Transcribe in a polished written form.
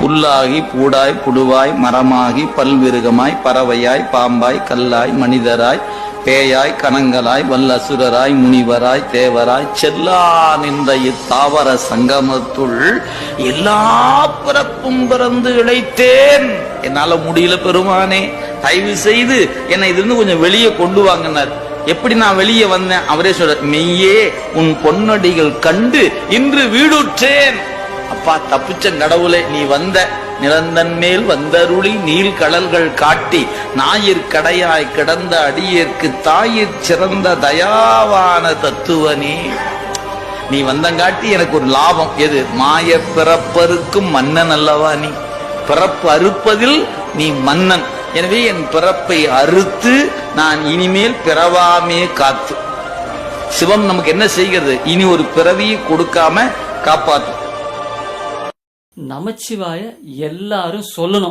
புல்லாகி பூடாய் புடுவாய் மரமாகி பல்விருகமாய் பறவையாய் பாம்பாய் கல்லாய் மனிதராய் பேயாய் கணங்களாய் வல்லசுரராய் முனிவராய் தேவராய் செல்லா நின்ற இத்தாவர சங்கமத்துள் எல்லா பிறப்பும் பிறந்து இழைத்தேன். என்னால முடியல பெருமானே, தயவு செய்து என்னை இதிலிருந்து கொஞ்சம் வெளியே கொண்டு வாங்கினார். எப்படி நான் வெளியே வந்தேன்? அவரே சொல்ற, மெய்யே உன் பொன்னடிகள் கண்டு இன்று வீடுற்றேன். அப்பா தப்பிச்ச கடவுளே, நீ வந்த நிரந்தன் மேல் வந்தருளி நீள் கடல்கள் காட்டி ஞாயிற் கடையாய் கிடந்த அடியேற்கு தாயிற் சிறந்த தயாவான தத்துவனே. நீ வந்தங்காட்டி எனக்கு ஒரு லாபம். எது? மாய பிறப்பருக்கும் மன்னன் அல்லவா நீ. பிறப்பு அறுப்பதில் நீ மன்னன். எனவே என் பிறப்பை அறுத்து நான் இனிமேல் பிறவாமே காத்து. சிவம் நமக்கு என்ன செய்கிறது? இனி ஒரு பிறவியை கொடுக்காம காப்பாத்து. நமச்சிவாய எல்லாரும் சொல்லணும்.